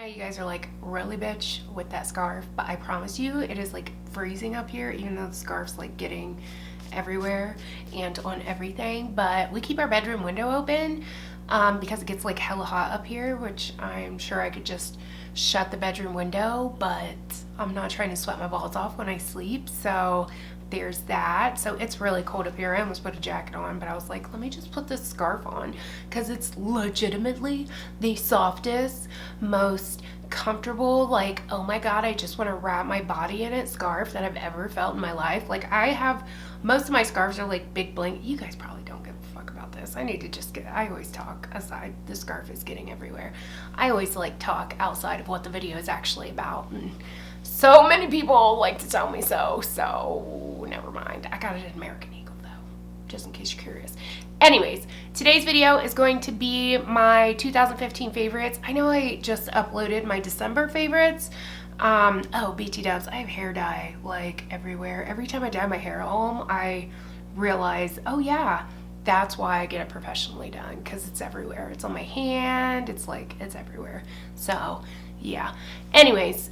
know you guys are like, really bitch with that scarf, but I promise you it is like freezing up here, even though the scarf's like getting everywhere and on everything. But we keep our bedroom window open because it gets like hella hot up here, which I'm sure I could just shut the bedroom window, but I'm not trying to sweat my balls off when I sleep, so there's that. So it's really cold up here. I almost put a jacket on, but I was like, let me just put this scarf on because it's legitimately the softest, most comfortable, like, oh my god, I just want to wrap my body in it scarf that I've ever felt in my life. Like, I have, most of my scarves are like big blanket. You guys probably don't give a fuck about this. I need to just get, I always talk aside, the scarf is getting everywhere. I always like talk outside of what the video is actually about, and so many people like to tell me so never mind. I got it at American Eagle though, just in case you're curious. Anyways, today's video is going to be my 2015 favorites. I know I just uploaded my December favorites. Oh, BT dubs, I have hair dye like everywhere. Every time I dye my hair at home, I realize, oh yeah, that's why I get it professionally done, because it's everywhere. It's on my hand, it's like, it's everywhere. So yeah, anyways,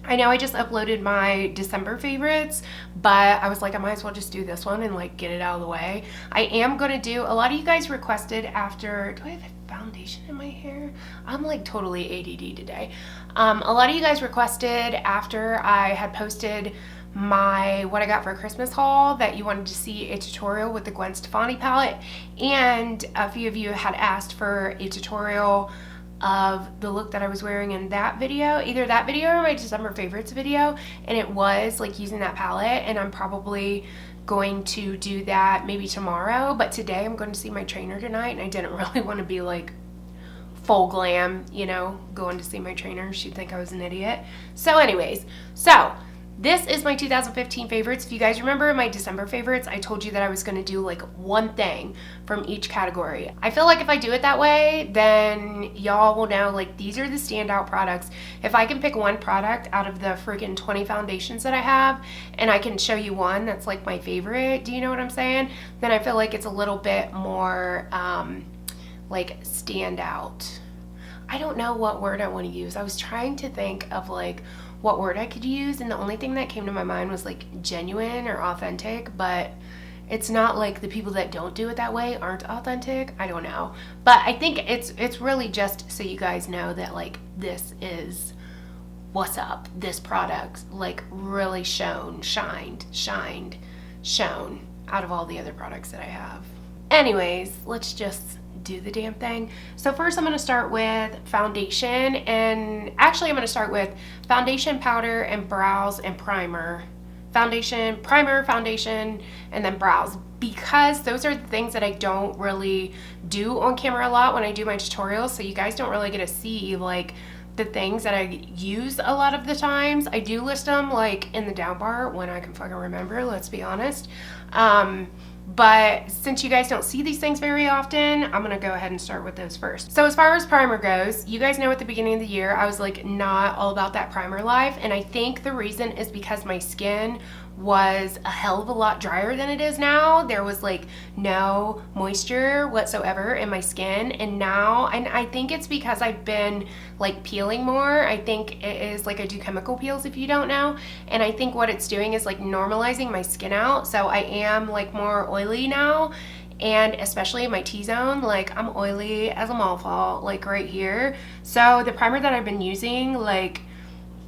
I know I just uploaded my December favorites, but I was like, I might as well just do this one and like get it out of the way. I am going to do, a lot of you guys requested after, do I have foundation in my hair? I'm like totally ADD today. A lot of you guys requested after I had posted my what I got for Christmas haul that you wanted to see a tutorial with the Gwen Stefani palette, and a few of you had asked for a tutorial of the look that I was wearing in that video, either that video or my December favorites video, and it was like using that palette, and I'm probably going to do that maybe tomorrow, but today I'm going to see my trainer tonight, and I didn't really want to be like full glam, you know, going to see my trainer. She'd think I was an idiot. So anyways, so this is my 2015 favorites. If you guys remember my December favorites, I told you that I was going to do like one thing from each category. I feel like if I do it that way, then y'all will know like these are the standout products. If I can pick one product out of the freaking 20 foundations that I have, and I can show you one that's like my favorite, do you know what I'm saying? Then I feel like it's a little bit more like standout. I don't know what word I want to use. I was trying to think of like what word I could use, and the only thing that came to my mind was like genuine or authentic, but it's not like the people that don't do it that way aren't authentic. I don't know, but I think it's really just so you guys know that like this is what's up. This product like really shined out of all the other products that I have. Anyways, let's just do the damn thing. So first I'm going to start with foundation, and actually I'm going to start with foundation, powder, and brows and primer. Foundation, primer, foundation, and then brows, because those are the things that I don't really do on camera a lot when I do my tutorials, so you guys don't really get to see like the things that I use a lot of the times. I do list them like in the down bar when I can fucking remember, let's be honest. But since you guys don't see these things very often, I'm gonna go ahead and start with those first. So as far as primer goes, you guys know at the beginning of the year I was like not all about that primer life, and I think the reason is because my skin was a hell of a lot drier than it is now. There was like no moisture whatsoever in my skin, and now, and I think it's because I've been like peeling more. I think it is like I do chemical peels, if you don't know, and I think what it's doing is like normalizing my skin out, so I am like more oily now, and especially in my T-zone, like I'm oily as a mallfall, like right here. So the primer that I've been using like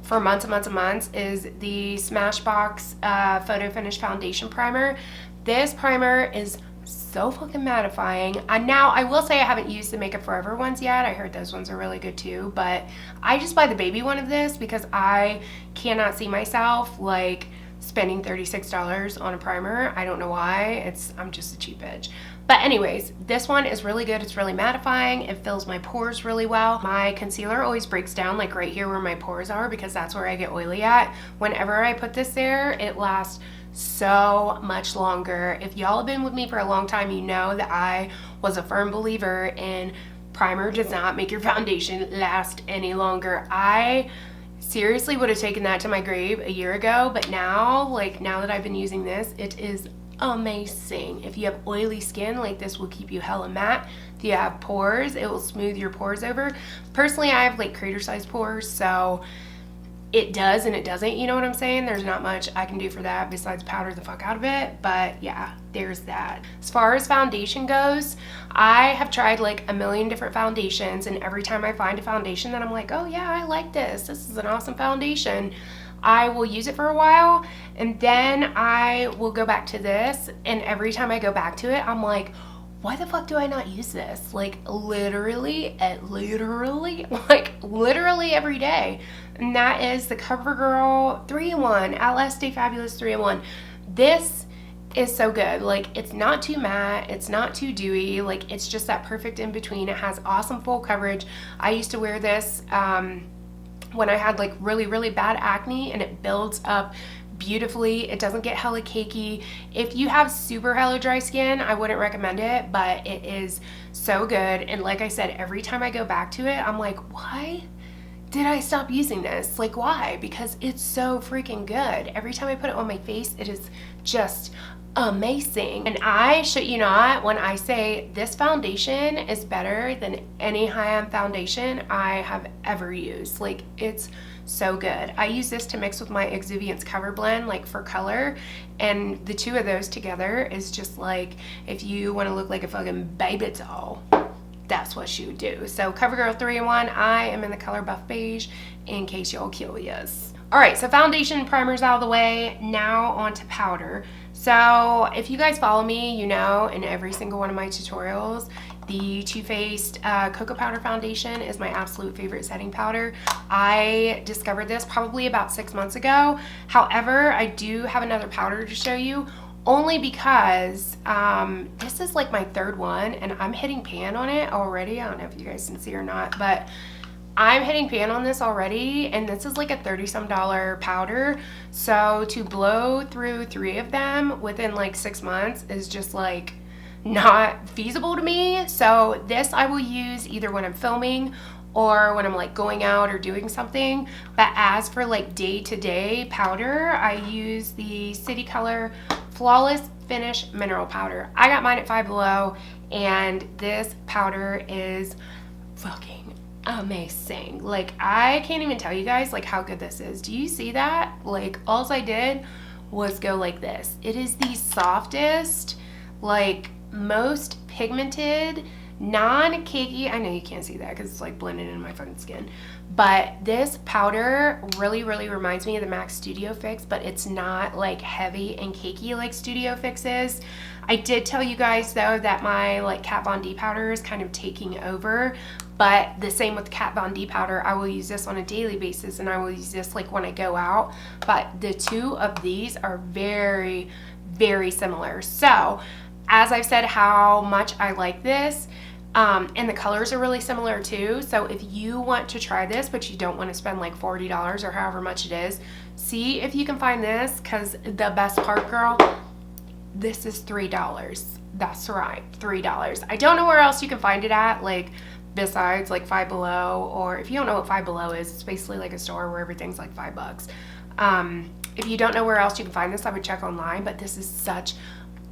for months and months and months is the Smashbox Photofinish Foundation Primer. This primer is so fucking mattifying. Now, I will say I haven't used the Makeupforever ones yet. I heard those ones are really good too, but I just buy the baby one of this because I cannot see myself like spending $36 on a primer. I don't know why. I'm just a cheap bitch. But anyways, this one is really good. It's really mattifying. It fills my pores really well. My concealer always breaks down like right here where my pores are, because that's where I get oily at. Whenever I put this there, it lasts so much longer. If y'all have been with me for a long time, you know that I was a firm believer in primer does not make your foundation last any longer. I seriously would have taken that to my grave a year ago, but now, like now that I've been using this, it is amazing. If you have oily skin, like this will keep you hella matte. if you have pores, it will smooth your pores over. Personally, I have like crater sized pores, so it does and it doesn't, you know what I'm saying? There's not much I can do for that besides powder the fuck out of it, but yeah, there's that. As far as foundation goes, I have tried like a million different foundations, and every time I find a foundation that I'm like, oh yeah, I like this is an awesome foundation, I will use it for a while, and then I will go back to this, and every time I go back to it, I'm like, why the fuck do I not use this? Like literally every day. And that is the CoverGirl 3-in-1, Outlast Stay Fabulous 3-in-1. This is so good. Like, it's not too matte, it's not too dewy, like it's just that perfect in between. It has awesome full coverage. I used to wear this when I had like really bad acne, and it builds up beautifully. It doesn't get hella cakey. If you have super hella dry skin, I wouldn't recommend it, but it is so good. And like I said, every time I go back to it, I'm like, why did I stop using this? Like, why? Because it's so freaking good. Every time I put it on my face, it is just amazing. And I shit you not when I say this foundation is better than any high-end foundation I have ever used. Like, it's so good. I use this to mix with my Exuviance Cover Blend, like for color, and the two of those together is just like, if you want to look like a fucking baby doll, that's what you would do. So CoverGirl 3-in-1, I am in the color Buff Beige, in case y'all curious. Alright, so foundation and primer's out of the way. Now on to powder. So if you guys follow me, you know in every single one of my tutorials, the Too Faced Cocoa Powder Foundation is my absolute favorite setting powder. I discovered this probably about 6 months ago. However, I do have another powder to show you, only because this is like my third one, and I'm hitting pan on it already. I don't know if you guys can see or not, but I'm hitting pan on this already, and this is like a $30-some powder. So to blow through 3 of them within like 6 months is just like not feasible to me. So this I will use either when I'm filming or when I'm like going out or doing something. But as for like day-to-day powder, I use the CityColor Flawless Finish Mineral Powder. I got mine at Five Below, and this powder is fucking amazing. Like, I can't even tell you guys like how good this is. Do you see that? Like, all I did was go like this. It is the softest, like most pigmented, non-cakey, I know you can't see that because it's like blended in my fucking skin, but this powder really reminds me of the MAC Studio Fix, but it's not like heavy and cakey like Studio Fix is. I did tell you guys though that my like Kat Von D powder is kind of taking over, but the same with the Kat Von D powder. I will use this on a daily basis, and I will use this like when I go out, but the two of these are very similar. So as I've said how much I like this, and the colors are really similar too. So if you want to try this but you don't want to spend like $40 or however much it is, see if you can find this, because the best part, girl, this is $3. That's right, $3. I don't know where else you can find it at, like besides like Five Below, or if you don't know what Five Below is, it's basically like a store where everything's like $5. If you don't know where else you can find this, I would check online, but this is such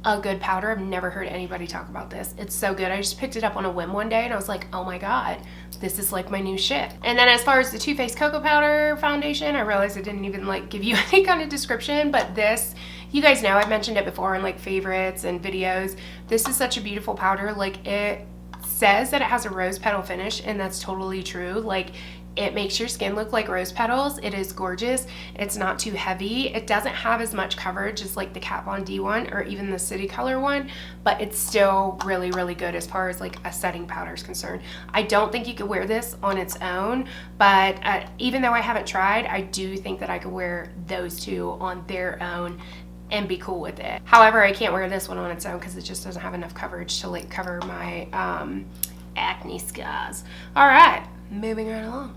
a good powder. I've never heard anybody talk about this. It's so good. I just picked it up on a whim one day, and I was like, oh my god, this is like my new shit. And then as far as the Too Faced Cocoa Powder Foundation, I realized I didn't even like give you any kind of description, but this, you guys know, I've mentioned it before in like favorites and videos. This is such a beautiful powder. Like, it says that it has a rose petal finish, and that's totally true. Like, it makes your skin look like rose petals. It is gorgeous. It's not too heavy. It doesn't have as much coverage as like the Kat Von D one or even the CityColor one, but it's still really good as far as like a setting powder is concerned. I don't think you could wear this on its own, but even though I haven't tried, I do think that I could wear those two on their own and be cool with it. However, I can't wear this one on its own because it just doesn't have enough coverage to like cover my acne scars. All right, moving right along.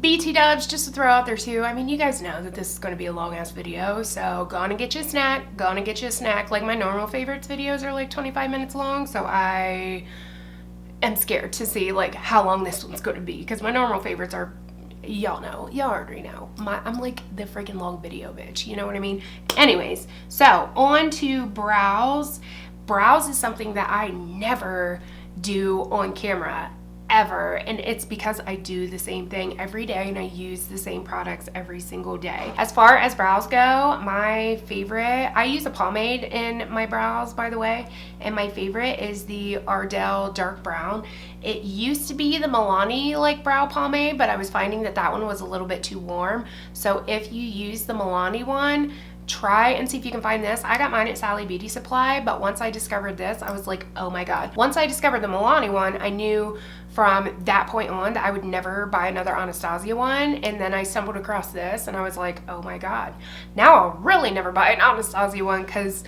BT dubs, just to throw out there too, I mean, you guys know that this is going to be a long ass video, so gonna get you a snack, like my normal favorites videos are like 25 minutes long, so I am scared to see like how long this one's going to be, because my normal favorites are, y'all know, y'all already know, I'm like the freaking long video bitch, you know what I mean? Anyways, so on to brows. Brows is something that I never do on camera ever, and it's because I do the same thing every day and I use the same products every single day. As far as brows go, my favorite, I use a pomade in my brows, by the way, and my favorite is the Ardell dark brown. It used to be the Milani like brow pomade, but I was finding that that one was a little bit too warm. So if you use the Milani one, try and see if you can find this. I got mine at Sally Beauty Supply, but once I discovered this, I was like, oh my god. Once I discovered the Milani one, I knew from that point on that I would never buy another Anastasia one, and then I stumbled across this and I was like, oh my god. Now I'll really never buy an Anastasia one because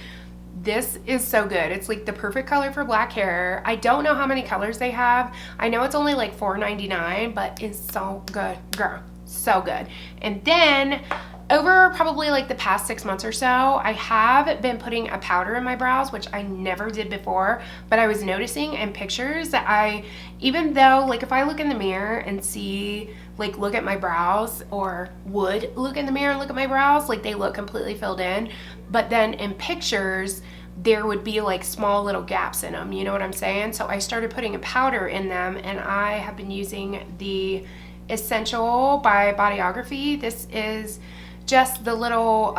this is so good. It's like the perfect color for black hair. I don't know how many colors they have. I know it's only like $4.99, but it's so good, girl. So good. And then over probably like the past 6 months or so, I have been putting a powder in my brows, which I never did before, but I was noticing in pictures that even though like if I look in the mirror and see, like look at my brows, or would look in the mirror and look at my brows, like they look completely filled in, but then in pictures, there would be like small little gaps in them, you know what I'm saying? So I started putting a powder in them, and I have been using the Essential by Bodyography. This is just the little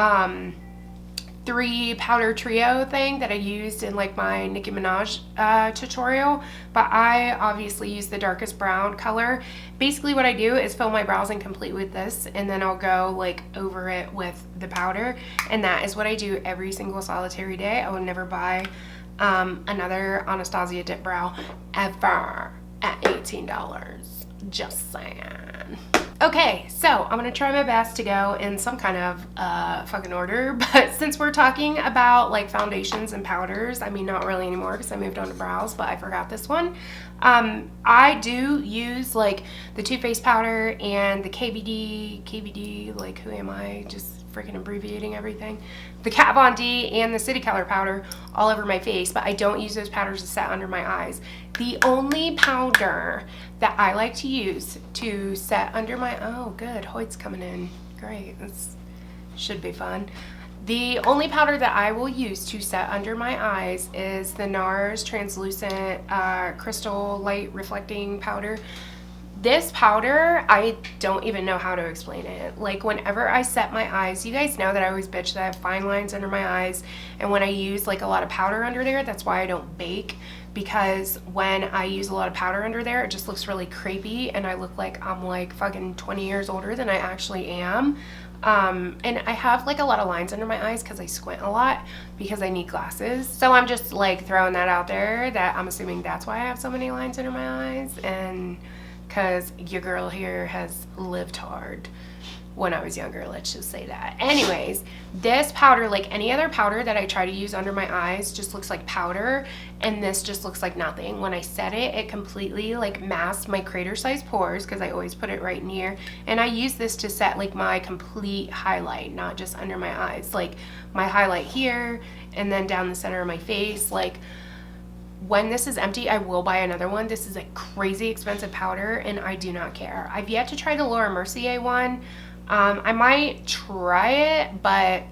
3 powder trio thing that I used in like my Nicki Minaj tutorial, but I obviously use the darkest brown color. Basically what I do is fill my brows in complete with this, and then I'll go like over it with the powder, and that is what I do every single solitary day. I would never buy another Anastasia dip brow ever at $18. Just saying. Okay, so I'm gonna try my best to go in some kind of fucking order, but since we're talking about like foundations and powders, I mean not really anymore because I moved on to brows, but I forgot this one. I do use like the Too Faced powder and the KVD, like who am I, just freaking abbreviating everything, the Kat Von D and the CityColor powder all over my face, but I don't use those powders to set under my eyes. The only powder that I like to use to set under my, oh good, Hoyt's coming in, great, this should be fun. The only powder that I will use to set under my eyes is the NARS translucent crystal light reflecting powder. This powder, I don't even know how to explain it. Like whenever I set my eyes, you guys know that I always bitch that I have fine lines under my eyes, and when I use like a lot of powder under there, that's why I don't bake, because when I use a lot of powder under there, it just looks really crepey and I look like I'm like fucking 20 years older than I actually am. And I have like a lot of lines under my eyes because I squint a lot because I need glasses. So I'm just like throwing that out there, that I'm assuming that's why I have so many lines under my eyes, and because your girl here has lived hard when I was younger, let's just say that. Anyways, this powder, like any other powder that I try to use under my eyes, just looks like powder, and this just looks like nothing. When I set it, it completely like masked my crater size pores because I always put it right in here, and I use this to set like my complete highlight, not just under my eyes, like my highlight here and then down the center of my face. Like when this is empty, I will buy another one. This is a crazy expensive powder and I do not care. I've yet to try the Laura Mercier one. I might try it, but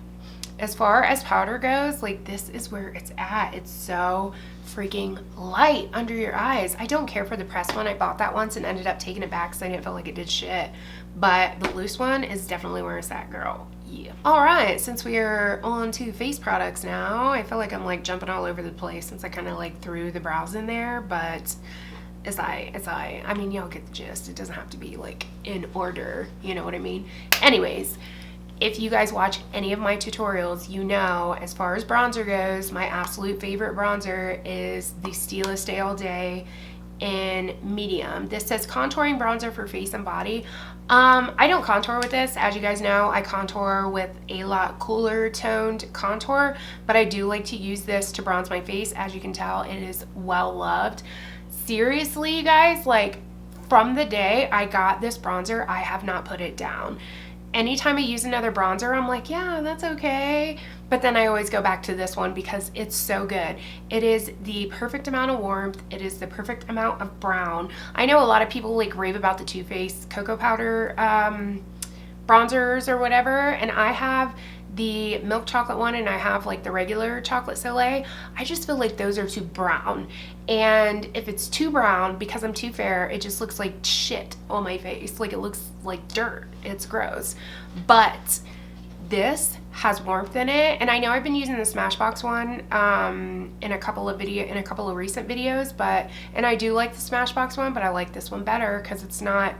as far as powder goes, like this is where it's at. It's so freaking light under your eyes. I don't care for the pressed one. I bought that once and ended up taking it back because I didn't feel like it did shit. But the loose one is definitely where it's at, girl. Yeah. Alright, since we are on to face products now, I feel like I'm like jumping all over the place since I kind of like threw the brows in there, but I mean, y'all get the gist. It doesn't have to be like in order, you know what I mean? Anyways, if you guys watch any of my tutorials, you know as far as bronzer goes, my absolute favorite bronzer is the Stila Stay All Day in medium. This says contouring bronzer for face and body. I don't contour with this. As you guys know, I contour with a lot cooler toned contour, but I do like to use this to bronze my face. As you can tell, it is well loved. Seriously, you guys, like from the day I got this bronzer, I have not put it down. Anytime I use another bronzer, I'm like, yeah, that's okay. But then I always go back to this one because it's so good. It is the perfect amount of warmth. It is the perfect amount of brown. I know a lot of people like rave about the Too Faced cocoa powder bronzers or whatever, and I have the milk chocolate one and I have like the regular chocolate Soleil, I just feel like those are too brown. And if it's too brown, because I'm too fair, it just looks like shit on my face. Like it looks like dirt. It's gross. But this has warmth in it, and I know I've been using the Smashbox one in a couple of recent videos, and I do like the Smashbox one, but I like this one better because it's not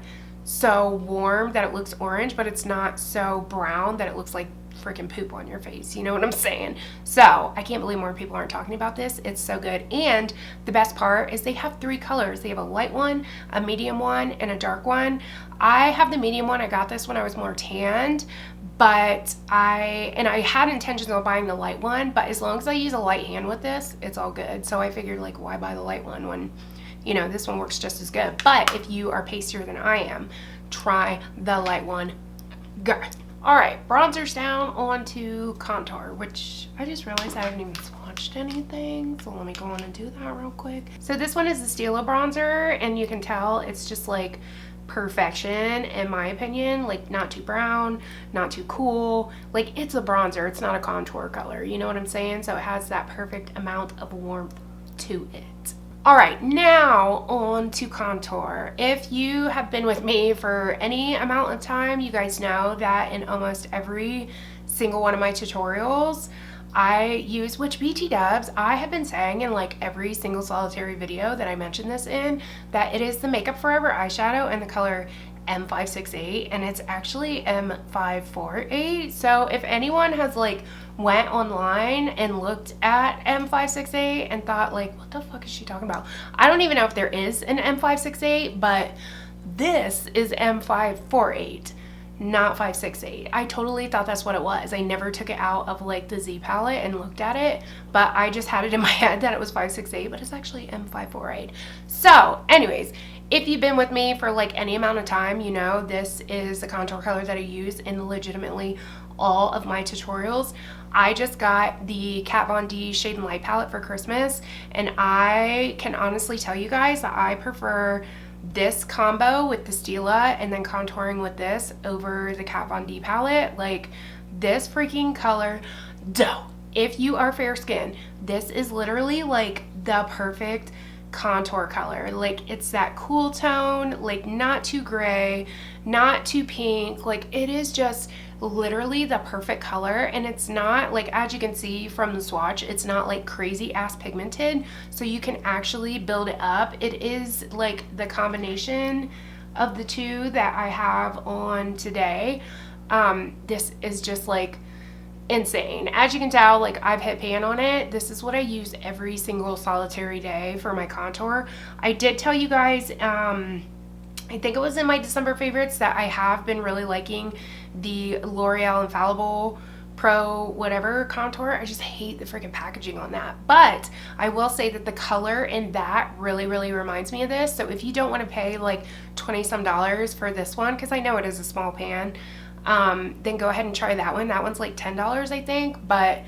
so warm that it looks orange, but it's not so brown that it looks like freaking poop on your face. You know what I'm saying? So I can't believe more people aren't talking about this. It's so good. And the best part is they have 3 colors. They have a light one, a medium one, and a dark one. I have the medium one. I got this when I was more tanned, but I had intentions of buying the light one, but as long as I use a light hand with this, it's all good. So I figured, like, why buy the light one when, you know, this one works just as good. But if you are pastier than I am, try the light one. Go. All right, bronzer's down, on to contour, which I just realized I haven't even swatched anything, so let me go on and do that real quick. So this one is the Stila bronzer, and you can tell it's just like perfection in my opinion. Like not too brown, not too cool. Like it's a bronzer, it's not a contour color, you know what I'm saying? So it has that perfect amount of warmth to it. All right, now on to contour. If you have been with me for any amount of time, you guys know that in almost every single one of my tutorials, I use which BT dubs. I have been saying in like every single solitary video that I mentioned this in, that it is the Makeupforever eyeshadow in the color M568, and it's actually M548. So if anyone has like went online and looked at M568 and thought like, what the fuck is she talking about? I don't even know if there is an M568, but this is M548, not 568. I totally thought that's what it was. I never took it out of like the Z palette and looked at it, but I just had it in my head that it was 568, but it's actually M548. So anyways, if you've been with me for like any amount of time, you know this is the contour color that I use in legitimately all of my tutorials. I just got the Kat Von D Shade and Light palette for Christmas, and I can honestly tell you guys that I prefer this combo with the Stila and then contouring with this over the Kat Von D palette. Like this freaking color, dough. If you are fair skinned, this is literally like the perfect contour color. Like it's that cool tone, like not too gray, not too pink. Like it is just literally the perfect color, and it's not like, as you can see from the swatch, it's not like crazy ass pigmented, so you can actually build it up. It is like the combination of the two that I have on today. This is just like insane. As you can tell, like I've hit pan on it. This is what I use every single solitary day for my contour. I did tell you guys, I think it was in my December favorites, that I have been really liking the L'Oreal Infallible Pro whatever contour. I just hate the freaking packaging on that, but I will say that the color in that really reminds me of this. So if you don't want to pay like 20 some dollars for this one, because I know it is a small pan, then go ahead and try that one. That one's like $10 I think, but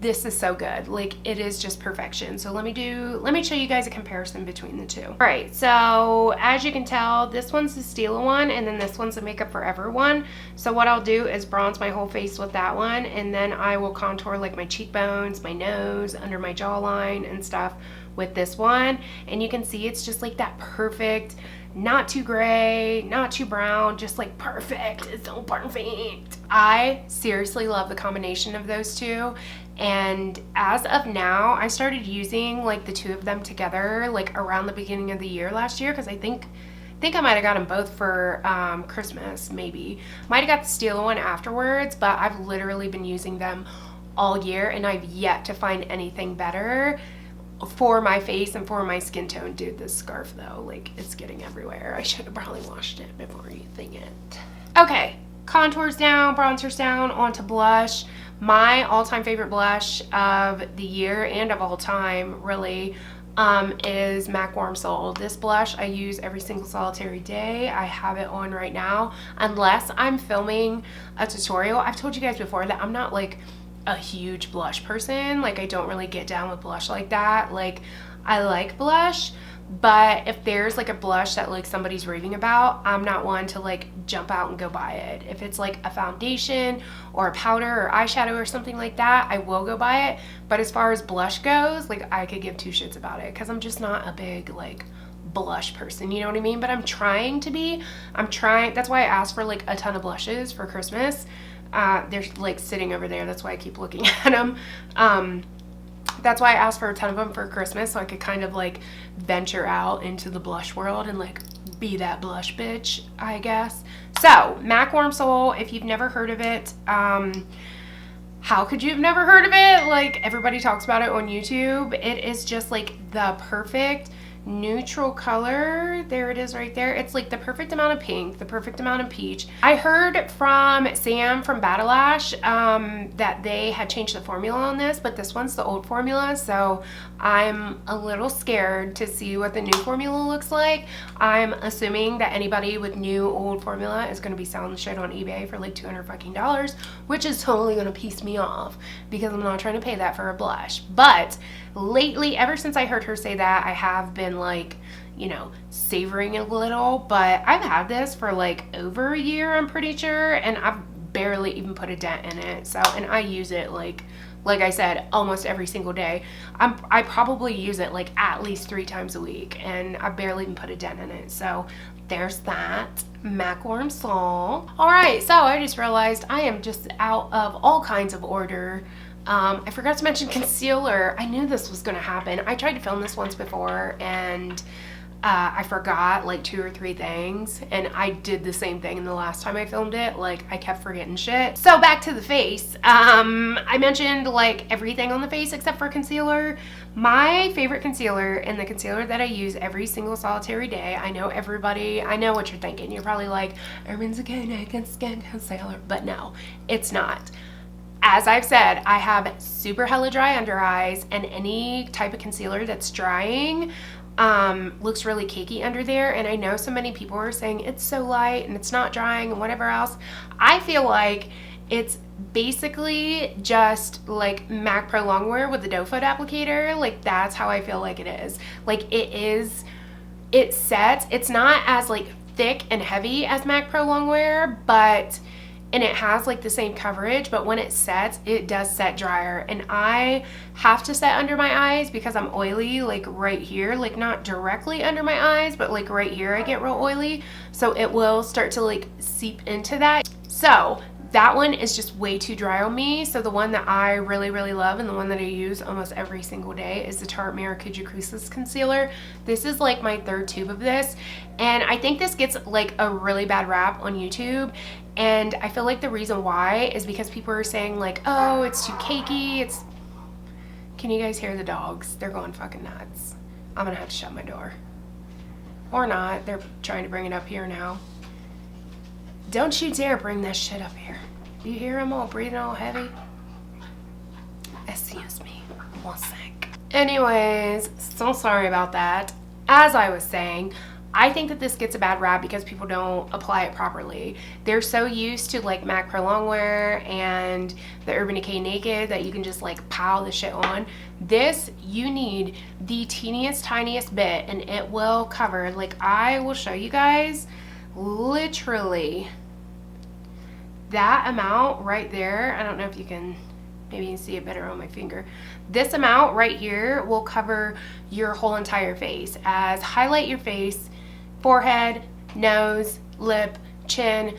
this is so good. Like it is just perfection. So let me show you guys a comparison between the two. All right, so as you can tell, this one's the Stila one, and then this one's the Makeupforever one. So what I'll do is bronze my whole face with that one, and then I will contour like my cheekbones, my nose, under my jawline and stuff with this one. And you can see it's just like that perfect, not too gray, not too brown, just like perfect. It's so perfect. I seriously love the combination of those two, and as of now, I started using like the two of them together like around the beginning of the year last year, because I think I might have got them both for Christmas, maybe. Might have got the Stila one afterwards, but I've literally been using them all year, and I've yet to find anything better for my face and for my skin tone. Dude, this scarf though, like it's getting everywhere. I should have probably washed it before using it. Okay, contour's down, bronzer's down, onto blush. My all-time favorite blush of the year and of all time really is MAC Warm Soul. This blush I use every single solitary day. I have it on right now unless I'm filming a tutorial. I've told you guys before that I'm not like a huge blush person. Like I don't really get down with blush like that. Like I like blush, but if there's like a blush that like somebody's raving about, I'm not one to like jump out and go buy it. If it's like a foundation or a powder or eyeshadow or something like that, I will go buy it. But as far as blush goes, like I could give two shits about it because I'm just not a big like blush person, you know what I mean? But I'm trying to be. I'm trying. That's why I asked for like a ton of blushes for Christmas. They're like sitting over there. That's why I keep looking at them. That's why I asked for a ton of them for Christmas, so I could kind of like venture out into the blush world and like be that blush bitch, I guess. So MAC Warm Soul, if you've never heard of it, how could you have never heard of it? Like everybody talks about it on YouTube. It is just like the perfect neutral color. There it is right there. It's like the perfect amount of pink, the perfect amount of peach. I heard from Sam from Battleash that they had changed the formula on this, but this one's the old formula, so I'm a little scared to see what the new formula looks like. I'm assuming that anybody with new old formula is going to be selling the shit on eBay for like $200 fucking dollars, which is totally going to piss me off because I'm not trying to pay that for a blush. But lately, ever since I heard her say that, I have been like, you know, savoring it a little. But I've had this for like over a year, I'm pretty sure, and I've barely even put a dent in it. So, and I use it like I said, almost every single day. I probably use it like at least 3 times a week, and I barely even put a dent in it. So there's that. MAC Warm Soul. Alright, so I just realized I am just out of all kinds of order. I forgot to mention concealer. I knew this was going to happen. I tried to film this once before, and I forgot like 2 or 3 things, and I did the same thing in the last time I filmed it. Like I kept forgetting shit. So back to the face. I mentioned like everything on the face except for concealer. My favorite concealer, and the concealer that I use every single solitary day. I know everybody, I know what you're thinking. You're probably like, Urban's a good naked skin concealer, but no, it's not. As I've said, I have super hella dry under eyes, and any type of concealer that's drying looks really cakey under there. And I know so many people are saying it's so light and it's not drying and whatever else. I feel like it's basically just like MAC Pro Longwear with the doe foot applicator. Like that's how I feel like it is. Like it sets. It's not as like thick and heavy as MAC Pro Longwear, and it has like the same coverage, but when it sets, it does set drier. And I have to set under my eyes because I'm oily, like right here, like not directly under my eyes, but like right here I get real oily. So it will start to like seep into that. So that one is just way too dry on me. So the one that I really, really love, and the one that I use almost every single day, is the Tarte Maracuja Creaseless Concealer. This is like my 3rd tube of this, and I think this gets like a really bad rap on YouTube. And I feel like the reason why is because people are saying like, oh, it's too cakey. Can you guys hear the dogs? They're going fucking nuts. I'm gonna have to shut my door. Or not. They're trying to bring it up here now. Don't you dare bring that shit up here. You hear him all breathing all heavy? Excuse me. 1 sec. Anyways, so sorry about that. As I was saying, I think that this gets a bad rap because people don't apply it properly. They're so used to like MAC Pro Longwear and the Urban Decay Naked that you can just like pile the shit on. This, you need the teeniest, tiniest bit, and it will cover. Like I will show you guys literally that amount right there. I don't know if you can, maybe you can see it better on my finger. This amount right here will cover your whole entire face. As highlight your face, forehead, nose, lip, chin.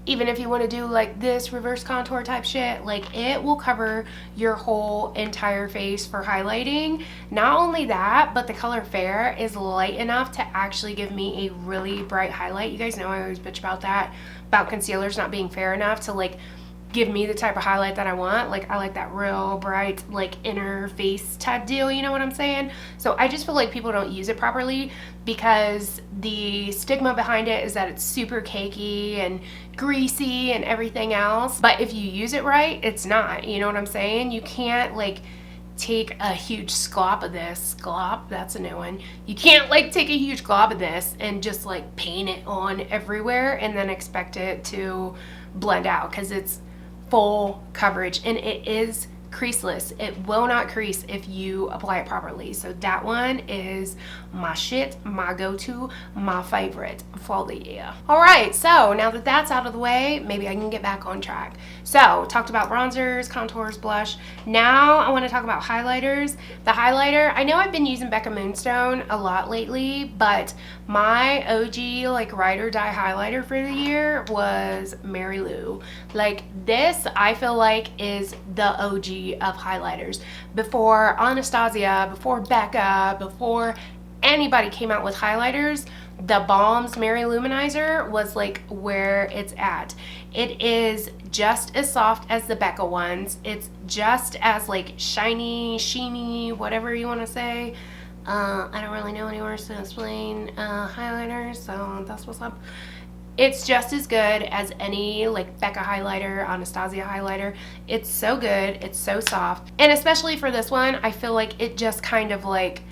Even if you want to do like this reverse contour type shit, like it will cover your whole entire face for highlighting. Not only that, but the color Fair is light enough to actually give me a really bright highlight. You guys know I always bitch about that, about concealers not being fair enough to like give me the type of highlight that I want. Like I like that real bright like inner face type deal, you know what I'm saying? So I just feel like people don't use it properly because the stigma behind it is that it's super cakey and greasy and everything else. But if you use it right, it's not, you know what I'm saying? You can't like take a huge glop of this. Glop, that's a new one. You can't like take a huge glob of this and just like paint it on everywhere and then expect it to blend out, because it's full coverage and it is creaseless. It will not crease if you apply it properly. So that one is my shit, my go-to, my favorite for the year. All right, so now that that's out of the way, maybe I can get back on track. So talked about bronzers, contours, blush. Now I want to talk about highlighters. The highlighter, I know I've been using Becca Moonstone a lot lately, but my OG like ride or die highlighter for the year was Mary Lou. Like this, I feel like is the OG of highlighters. Before Anastasia, before Becca, before anybody came out with highlighters, the Balm's Mary Luminizer was like where it's at. It is just as soft as the Becca ones. It's just as like shiny, sheeny, whatever you want to say. I don't really know any words to explain highlighters, so that's what's up. It's just as good as any like Becca highlighter, Anastasia highlighter. It's so good, it's so soft. And especially for this one, I feel like it just kind of like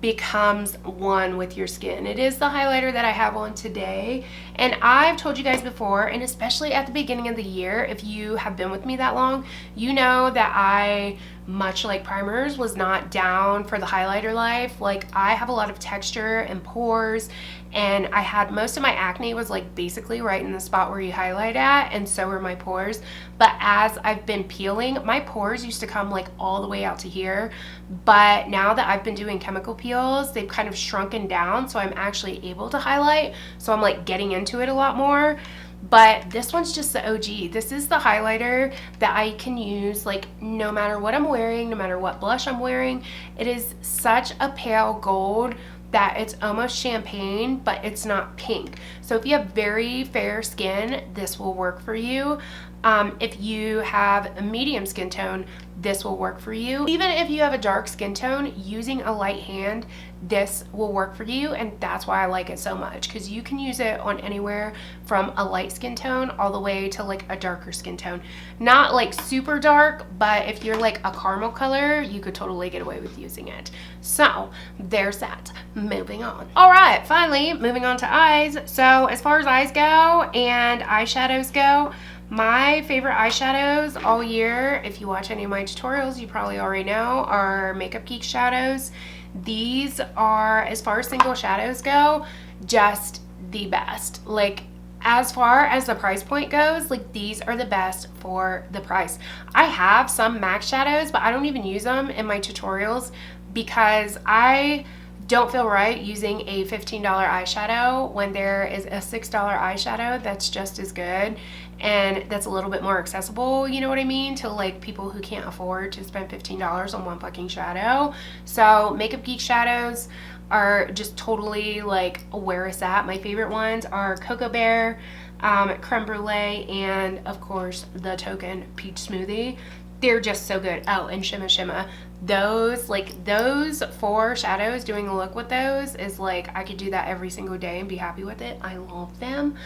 becomes one with your skin. It is the highlighter that I have on today, and I've told you guys before, and especially at the beginning of the year, if you have been with me that long, you know that I, much like primers, was not down for the highlighter life. Like I have a lot of texture and pores, and I had most of my acne was like basically right in the spot where you highlight at, and so were my pores. But as I've been peeling, my pores used to come like all the way out to here, but now that I've been doing chemical peels, they've kind of shrunken down, so I'm actually able to highlight, so I'm like getting into it a lot more. But this one's just the OG. This is the highlighter that I can use like no matter what I'm wearing, no matter what blush I'm wearing. It is such a pale gold that it's almost champagne, but it's not pink. So if you have very fair skin, this will work for you. If you have a medium skin tone, this will work for you. Even if you have a dark skin tone, using a light hand, this will work for you, and that's why I like it so much, because you can use it on anywhere from a light skin tone all the way to like a darker skin tone. Not like super dark, but if you're like a caramel color, you could totally get away with using it. So there's that. Moving on. All right, finally moving on to eyes. So as far as eyes go and eyeshadows go, my favorite eyeshadows all year, if you watch any of my tutorials, you probably already know, are Makeupgeek shadows. These are, as far as single shadows go, just the best. Like, as far as the price point goes, like these are the best for the price. I have some MAC shadows, but I don't even use them in my tutorials because I don't feel right using a $15 eyeshadow when there is a $6 eyeshadow that's just as good and that's a little bit more accessible, you know what I mean, to like people who can't afford to spend $15 on one fucking shadow. So Makeupgeek shadows are just totally like where it's at. My favorite ones are Cocoa Bear, Creme Brulee, and of course the Token Peach Smoothie. They're just so good. Oh, and Shimma Shimma. Those, like those 4 shadows, doing a look with those is like, I could do that every single day and be happy with it. I love them.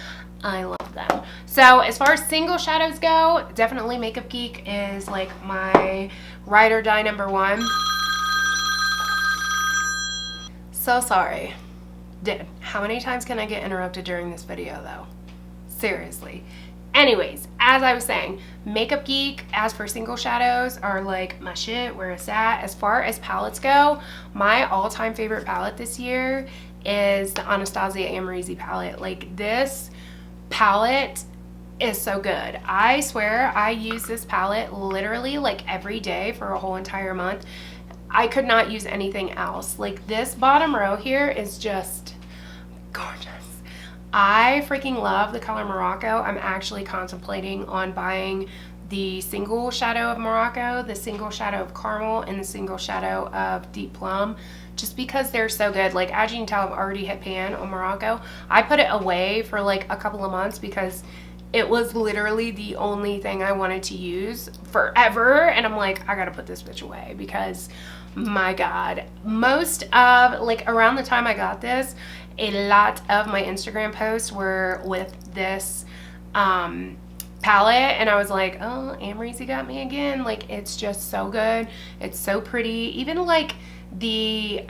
I love them. So as far as single shadows go, definitely Makeupgeek is like my ride or die #1. So sorry. How many times can I get interrupted during this video though? Seriously. Anyways, as I was saying, Makeupgeek, as for single shadows, are like my shit, where it's at. As far as palettes go, my all-time favorite palette this year is the Anastasia Amrezy palette. Like, this palette is so good. I swear I use this palette literally like every day for a whole entire month. I could not use anything else. Like, this bottom row here is just gorgeous. I freaking love the color Morocco. I'm actually contemplating on buying the single shadow of Morocco, the single shadow of Caramel, and the single shadow of Deep Plum, just because they're so good. Like, as you can tell, I've already hit pan on Morocco. I put it away for like a couple of months because it was literally the only thing I wanted to use forever, and I'm like, I gotta put this bitch away because my god. Most of, like, around the time I got this, a lot of my Instagram posts were with this palette, and I was like, oh, Amrezy got me again. Like, it's just so good. It's so pretty. Even like The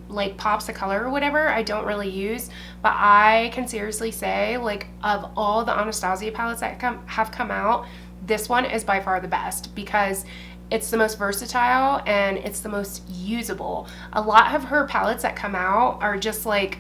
like pops of color or whatever I don't really use, but I can seriously say, like, of all the Anastasia palettes that have come out, this one is by far the best because it's the most versatile and it's the most usable. A lot of her palettes that come out are just like,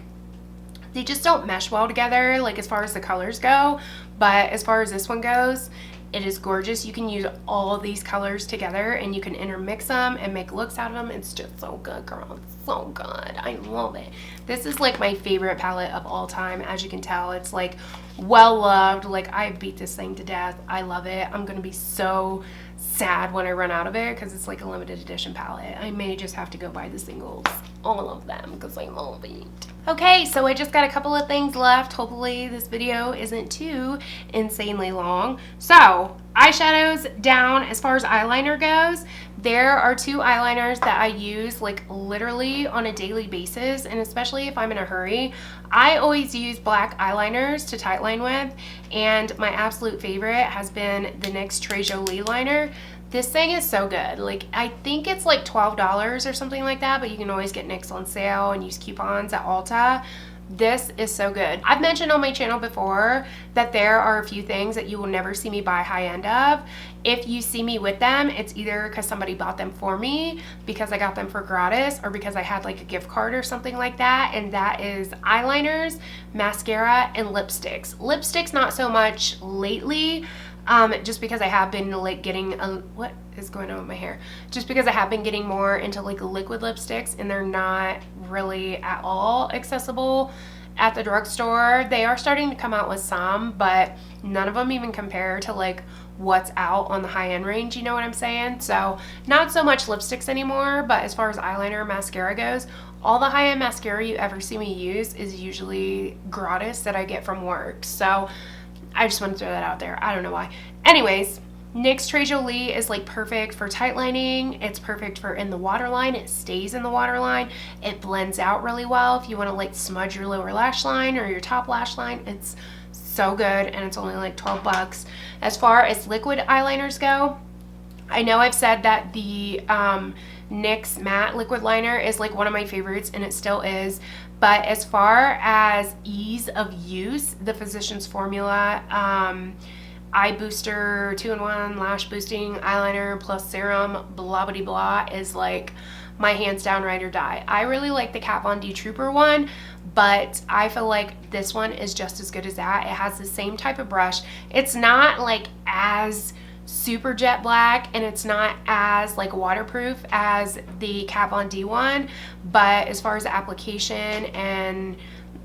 they just don't mesh well together, like as far as the colors go, but as far as this one goes, it is gorgeous. You can use all these colors together and you can intermix them and make looks out of them. It's just so good, girl. It's so good. I love it. This is like my favorite palette of all time. As you can tell, it's like well loved. Like, I beat this thing to death. I love it. I'm gonna be so sad when I run out of it because it's like a limited edition palette. I may just have to go buy the singles, all of them, because I love it. Okay, so I just got a couple of things left. Hopefully this video isn't too insanely long. So, eyeshadows down. As far as eyeliner goes, there are two eyeliners that I use like literally on a daily basis, and especially if I'm in a hurry. I always use black eyeliners to tightline with, and my absolute favorite has been the NYX Très Jolie liner. This thing is so good. Like, I think it's like $12 or something like that, but you can always get NYX on sale and use coupons at Ulta. This is so good. I've mentioned on my channel before that there are a few things that you will never see me buy high end of. If you see me with them, it's either because somebody bought them for me, because I got them for gratis, or because I had like a gift card or something like that, and that is eyeliners, mascara, and lipsticks. Lipsticks not so much lately, just because I have been like getting what is going on with my hair, just because I have been getting more into like liquid lipsticks, and they're not really at all accessible at the drugstore. They are starting to come out with some, but none of them even compare to like what's out on the high-end range, you know what I'm saying? So not so much lipsticks anymore, but as far as eyeliner, mascara goes, all the high-end mascara you ever see me use is usually gratis that I get from work. So I just want to throw that out there. I don't know why. Anyways, NYX Très Jolie is like perfect for tight lining. It's perfect for in the waterline. It stays in the waterline. It blends out really well if you want to like smudge your lower lash line or your top lash line. It's so good, and it's only like 12 bucks. As far as liquid eyeliners go, I know I've said that the NYX matte liquid liner is like one of my favorites, and it still is. But as far as ease of use, the Physicians Formula Eye Booster 2-in-1 Lash Boosting Eyeliner plus Serum blah blah blah is like my hands down ride or die. I really like the Kat Von D Trooper one, but I feel like this one is just as good as that. It has the same type of brush. It's not like as super jet black, and it's not as like waterproof as the Kat Von D one, but as far as the application and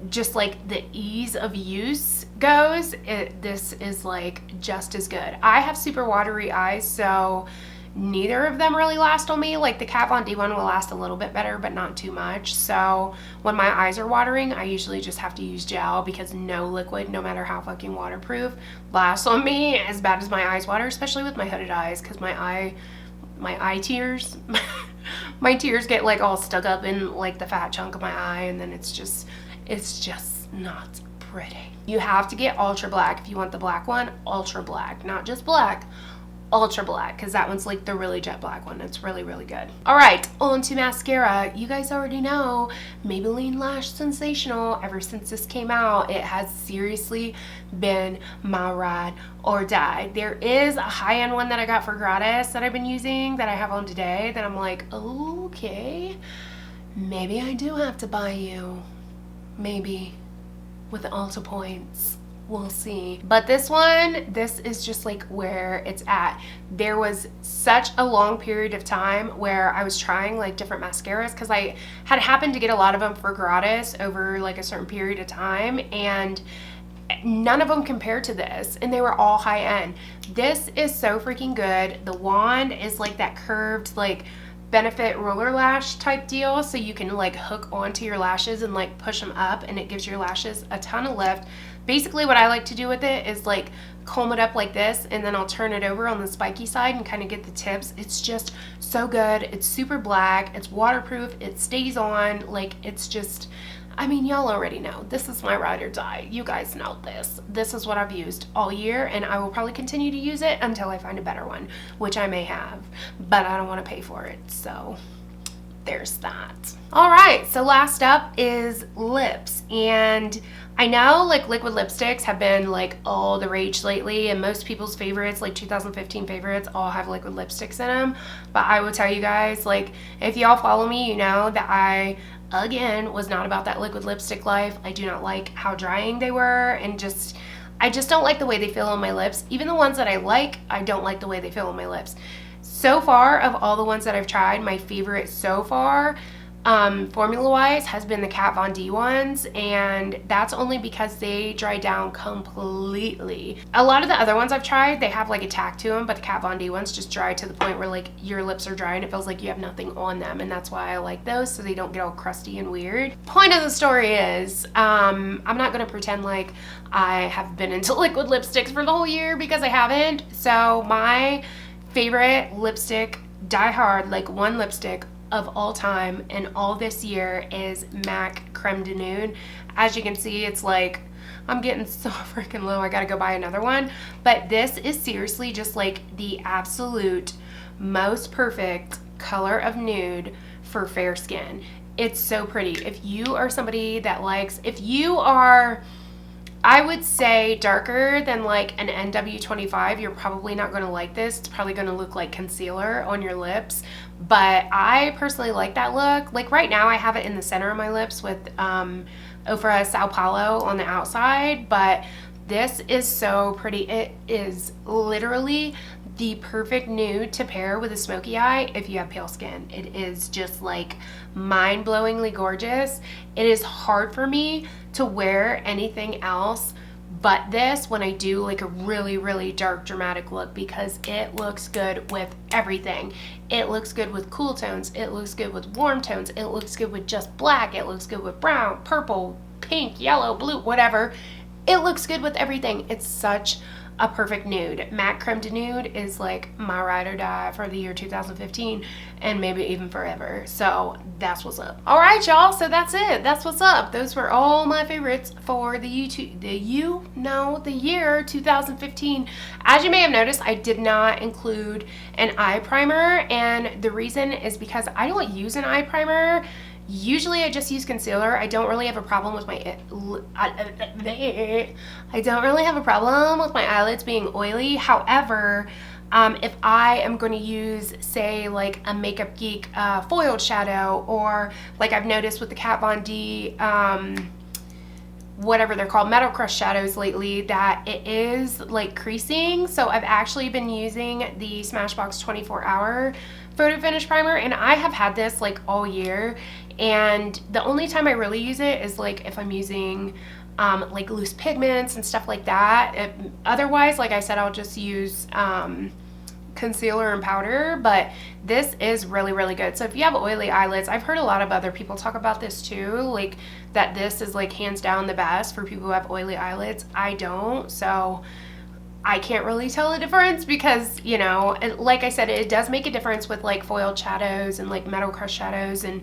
just like the ease of use goes, this is like just as good. I have super watery eyes, so neither of them really last on me. Like the Kat Von D one will last a little bit better, but not too much. So when my eyes are watering, I usually just have to use gel, because no liquid, no matter how fucking waterproof, lasts on me as bad as my eyes water, especially with my hooded eyes, because my eye tears my tears get like all stuck up in like the fat chunk of my eye, and then it's just not pretty. You have to get ultra black if you want the black one. Ultra black, not just black, ultra black, because that one's like the really jet black one. It's really, really good. All right, on to mascara. You guys already know Maybelline Lash Sensational. Ever since this came out, it has seriously been my ride or die. There is a high-end one that I got for gratis that I've been using, that I have on today, that I'm like, okay, maybe I do have to buy you. Maybe. With the Ulta points. We'll see. But this one, this is just like where it's at. There was such a long period of time where I was trying like different mascaras, because I had happened to get a lot of them for gratis over like a certain period of time, and none of them compared to this, and they were all high end. This is so freaking good. The wand is like that curved like Benefit roller lash type deal, so you can like hook onto your lashes and like push them up, and it gives your lashes a ton of lift. Basically what I like to do with it is like comb it up like this, and then I'll turn it over on the spiky side and kind of get the tips. It's just so good. It's super black, it's waterproof, it stays on, like it's just, I mean, y'all already know. This is my ride or die. You guys know this. This is what I've used all year, and I will probably continue to use it until I find a better one, which I may have, but I don't want to pay for it, so there's that. All right, so last up is lips. And I know like liquid lipsticks have been like all the rage lately, and most people's favorites, like 2015 favorites, all have liquid lipsticks in them. But I will tell you guys, like, if y'all follow me, you know that I, again, was not about that liquid lipstick life. I do not like how drying they were, and I just don't like the way they feel on my lips. Even the ones that I like, I don't like the way they feel on my lips. So far, of all the ones that I've tried, my favorite so far, formula-wise, has been the Kat Von D ones, and that's only because they dry down completely. A lot of the other ones I've tried, they have like a tack to them, but the Kat Von D ones just dry to the point where like your lips are dry and it feels like you have nothing on them, and that's why I like those, so they don't get all crusty and weird. Point of the story is, I'm not gonna pretend like I have been into liquid lipsticks for the whole year, because I haven't. So my favorite lipstick, die hard, like one lipstick of all time and all this year, is MAC Creme De Nude. As you can see, it's like, I'm getting so freaking low, I gotta go buy another one. But this is seriously just like the absolute most perfect color of nude for fair skin. It's so pretty. If you are somebody that likes, if you are, I would say, darker than like an NW25, you're probably not going to like this. It's probably going to look like concealer on your lips, but I personally like that look. Like right now I have it in the center of my lips with Ofra Sao Paulo on the outside, but this is so pretty. It is literally the perfect nude to pair with a smoky eye if you have pale skin. It is just like mind-blowingly gorgeous. It is hard for me to wear anything else but this when I do like a really, really dark dramatic look, because it looks good with everything. It looks good with cool tones, it looks good with warm tones, it looks good with just black, it looks good with brown, purple, pink, yellow, blue, whatever. It looks good with everything. It's such a perfect nude. MAC Creme De Nude is like my ride or die for the year 2015, and maybe even forever. So that's what's up. All right, y'all. So that's it. That's what's up. Those were all my favorites for the year 2015. As you may have noticed, I did not include an eye primer, and the reason is because I don't use an eye primer. Usually I just use concealer. I don't really have a problem with my eyelids being oily. However, if I am going to use, say, like a Makeupgeek foiled shadow, or like I've noticed with the Kat Von D, whatever they're called, Metal Crush shadows lately, that it is like creasing. So I've actually been using the Smashbox 24-hour Photofinish primer, and I have had this like all year, and the only time I really use it is like if I'm using like loose pigments and stuff like that. Otherwise, like I said, I'll just use concealer and powder, but this is really, really good. So if you have oily eyelids, I've heard a lot of other people talk about this too, like that this is like hands down the best for people who have oily eyelids. I don't, so I can't really tell a difference, because, you know, like I said, it does make a difference with like foiled shadows and like Metal Crush shadows and,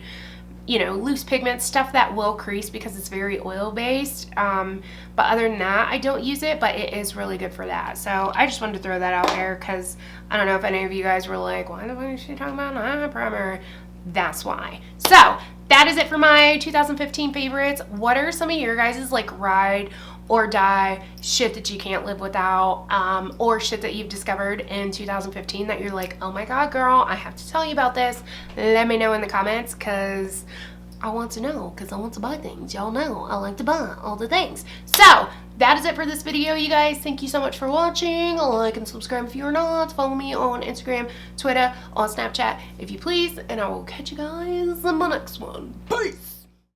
you know, loose pigments, stuff that will crease because it's very oil based. But other than that, I don't use it, but it is really good for that. So I just wanted to throw that out there, because I don't know if any of you guys were like, why the fuck is she talking about an eye primer? That's why. So that is it for my 2015 favorites. What are some of your guys' like ride or die shit that you can't live without, or shit that you've discovered in 2015 that you're like, oh my god, girl, I have to tell you about this? Let me know in the comments, because I want to know, because I want to buy things. Y'all know I like to buy all the things. So that is it for this video, you guys. Thank you so much for watching. Like and subscribe if you're not. Follow me on Instagram, Twitter, on Snapchat if you please, and I will catch you guys in my next one. Peace!